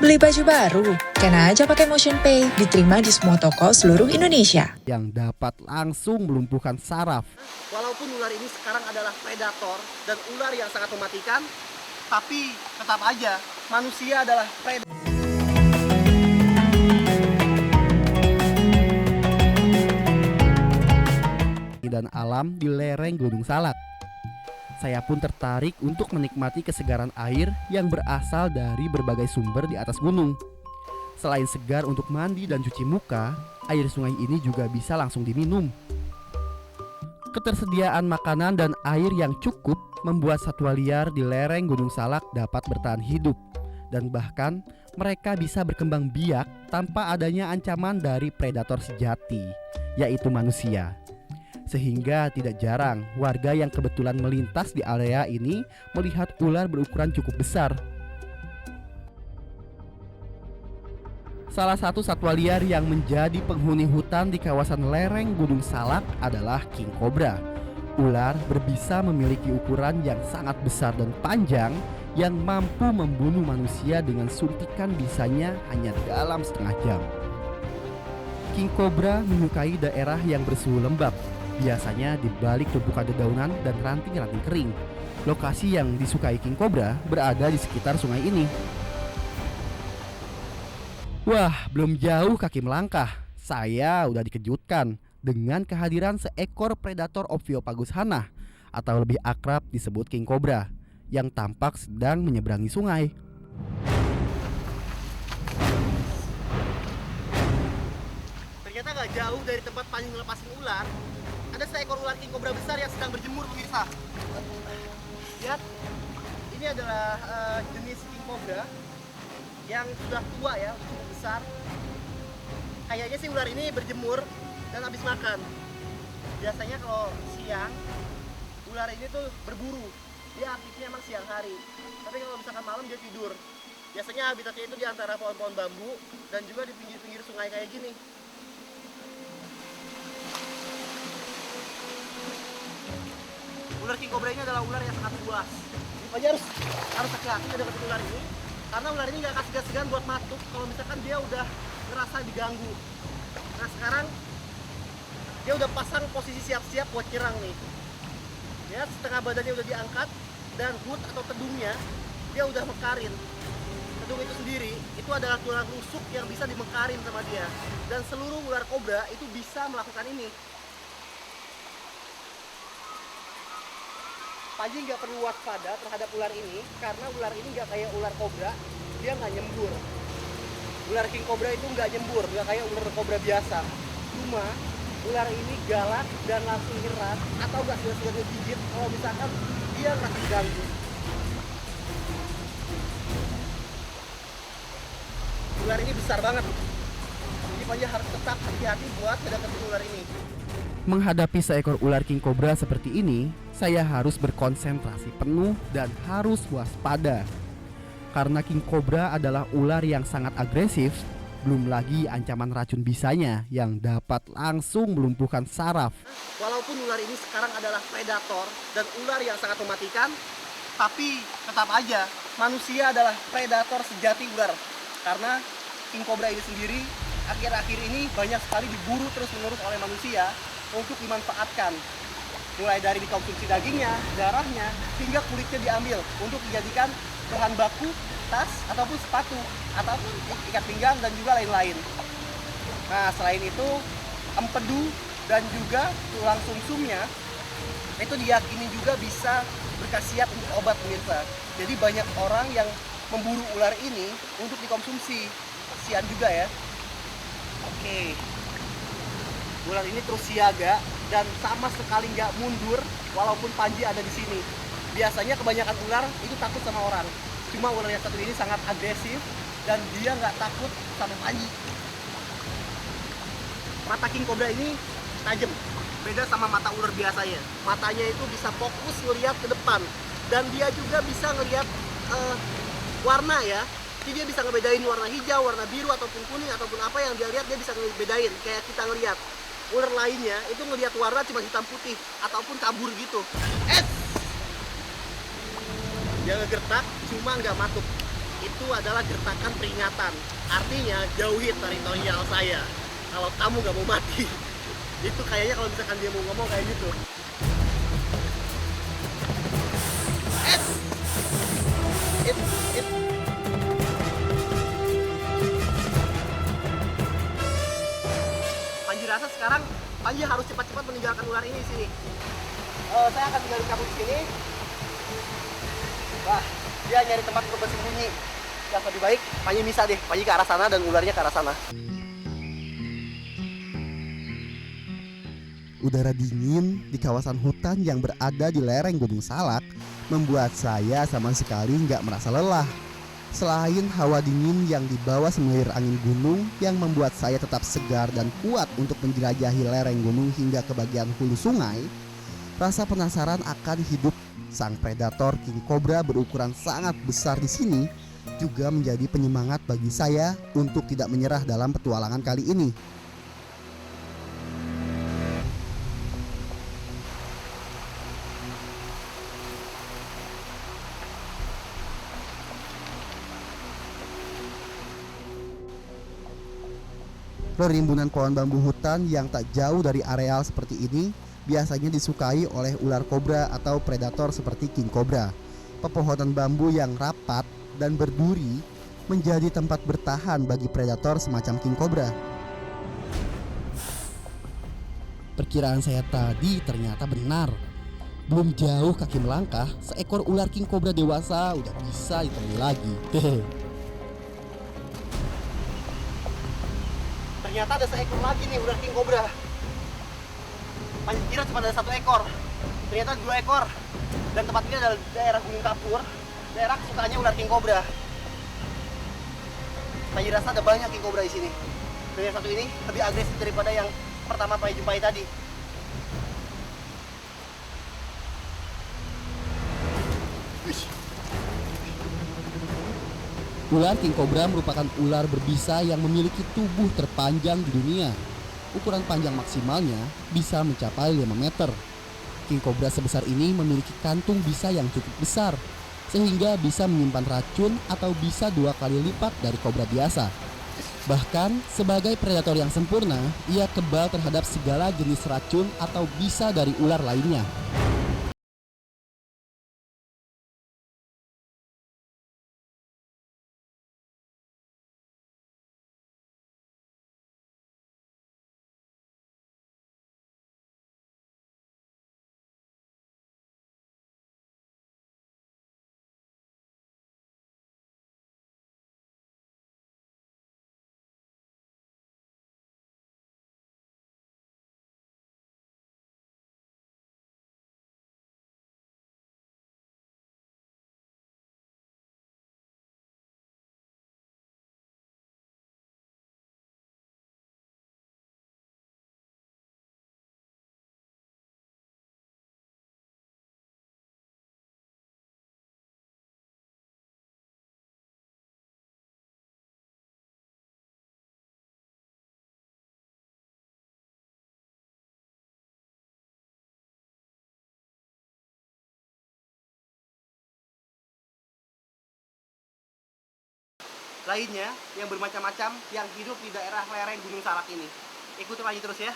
Beli baju baru? Kena aja pakai Motion Pay, diterima di semua toko seluruh Indonesia. Yang dapat langsung melumpuhkan saraf. Walaupun ular ini sekarang adalah predator dan ular yang sangat mematikan, tapi tetap aja manusia adalah predator. Dan alam di lereng Gunung Salak. Saya pun tertarik untuk menikmati kesegaran air yang berasal dari berbagai sumber di atas gunung. Selain segar untuk mandi dan cuci muka, air sungai ini juga bisa langsung diminum. Ketersediaan makanan dan air yang cukup membuat satwa liar di lereng Gunung Salak dapat bertahan hidup. Dan bahkan mereka bisa berkembang biak tanpa adanya ancaman dari predator sejati, yaitu manusia. Sehingga tidak jarang warga yang kebetulan melintas di area ini melihat ular berukuran cukup besar. Salah satu satwa liar yang menjadi penghuni hutan di kawasan lereng Gunung Salak adalah king cobra. Ular berbisa memiliki ukuran yang sangat besar dan panjang yang mampu membunuh manusia dengan suntikan bisanya hanya dalam setengah jam. King cobra menyukai daerah yang bersuhu lembab, biasanya di balik tumpukan dedaunan dan ranting-ranting kering. Lokasi yang disukai king cobra berada di sekitar sungai ini. Wah, belum jauh kaki melangkah, saya udah dikejutkan dengan kehadiran seekor predator Ophiopagus hannah atau lebih akrab disebut king cobra yang tampak sedang menyeberangi sungai. Ternyata gak jauh dari tempat Panji ngelepasin ular, ada seekor ular king cobra besar yang sedang berjemur, pemirsa. Lihat, ini adalah jenis king cobra yang sudah tua ya, cukup besar. Kayaknya sih ular ini berjemur dan habis makan. Biasanya kalau siang, ular ini tuh berburu. Dia aktifnya emang siang hari. Tapi kalau misalkan malam dia tidur. Biasanya habitatnya itu di antara pohon-pohon bambu dan juga di pinggir-pinggir sungai kayak gini. Ular king cobra ini adalah ular yang sangat buas. Makanya harus hati-hati deketin ular ini, karena ular ini nggak kasih segan buat matuk kalau misalkan dia udah ngerasa diganggu. Nah sekarang dia udah pasang posisi siap-siap buat nyerang nih. Ya, setengah badannya udah diangkat dan hood atau tedungnya dia udah mekarin. Tedung itu sendiri itu adalah tulang rusuk yang bisa dimekarin sama dia, dan seluruh ular kobra itu bisa melakukan ini. Panji nggak perlu waspada terhadap ular ini karena ular ini nggak kayak ular kobra, dia nggak nyembur. Ular king cobra itu nggak nyembur, nggak kayak ular kobra biasa. Cuma ular ini galak dan langsung nyerang atau nggak segan-segan digigit kalau misalkan dia nggak diganggu. Ular ini besar banget, jadi Panji harus tetap hati-hati buat mendekati ular ini. Menghadapi seekor ular king cobra seperti ini, saya harus berkonsentrasi penuh dan harus waspada. Karena king cobra adalah ular yang sangat agresif, belum lagi ancaman racun bisanya yang dapat langsung melumpuhkan saraf. Walaupun ular ini sekarang adalah predator dan ular yang sangat mematikan, tapi tetap aja manusia adalah predator sejati ular. Karena king cobra ini sendiri akhir-akhir ini banyak sekali diburu terus-menerus oleh manusia untuk dimanfaatkan. Mulai dari dikonsumsi dagingnya, darahnya, hingga kulitnya diambil untuk dijadikan bahan baku tas ataupun sepatu ataupun ikat pinggang dan juga lain-lain. Nah selain itu empedu dan juga tulang sumsumnya itu diyakini juga bisa berkhasiat untuk obat, pemirsa. Jadi banyak orang yang memburu ular ini untuk dikonsumsi. Kasihan juga ya. Oke, ular ini terus siaga dan sama sekali nggak mundur walaupun Panji ada di sini. Biasanya kebanyakan ular itu takut sama orang. Cuma ular yang satu ini sangat agresif dan dia nggak takut sama Panji. Mata king cobra ini tajam, beda sama mata ular biasanya. Matanya itu bisa fokus ngelihat ke depan dan dia juga bisa ngelihat warna ya. Jadi dia bisa ngebedain warna hijau, warna biru ataupun kuning ataupun apa yang dia lihat, dia bisa ngebedain kayak kita ngelihat. Ular lainnya itu ngelihat warna cuma hitam putih ataupun kabur gitu. Dia ngegertak cuma nggak matuk. Itu itu adalah gertakan peringatan. Artinya jauhi teritorial saya. Kalau kamu gak mau mati. Itu kayaknya kalau misalkan dia mau ngomong kayak gitu. It. Panji rasa sekarang Panji harus cepat-cepat meninggalkan ular ini di sini. Saya akan tinggalin kamu di sini. Wah, dia nyari tempat untuk bersembunyi. Yang lebih baik, Panji bisa deh. Panji ke arah sana dan ularnya ke arah sana. Udara dingin di kawasan hutan yang berada di lereng Gunung Salak membuat saya sama sekali nggak merasa lelah. Selain hawa dingin yang dibawa semilir angin gunung yang membuat saya tetap segar dan kuat untuk menjelajahi lereng gunung hingga ke bagian hulu sungai, rasa penasaran akan hidup sang predator king cobra berukuran sangat besar di sini juga menjadi penyemangat bagi saya untuk tidak menyerah dalam petualangan kali ini. Rimbunan pohon bambu hutan yang tak jauh dari areal seperti ini biasanya disukai oleh ular kobra atau predator seperti king cobra. Pepohonan bambu yang rapat dan berduri menjadi tempat bertahan bagi predator semacam king cobra. Perkiraan saya tadi ternyata benar. Belum jauh kaki melangkah, seekor ular king cobra dewasa udah bisa ditemui lagi. Ternyata ada seekor lagi nih ular king cobra. Panji kira cuma ada 1 ekor. Ternyata 2 ekor. Dan tempat ini adalah daerah Gunung Kapur, daerah kesukaannya ular king cobra. Panji rasa ada banyak king cobra di sini. Dan yang satu ini lebih agresif daripada yang pertama Panji jumpai tadi. Ular king cobra merupakan ular berbisa yang memiliki tubuh terpanjang di dunia. Ukuran panjang maksimalnya bisa mencapai 5 meter. King cobra sebesar ini memiliki kantung bisa yang cukup besar, sehingga bisa menyimpan racun atau bisa 2 kali lipat dari kobra biasa. Bahkan sebagai predator yang sempurna, ia kebal terhadap segala jenis racun atau bisa dari ular lainnya. Lainnya yang bermacam-macam yang hidup di daerah lereng Gunung Salak ini. Ikuti Panji terus ya.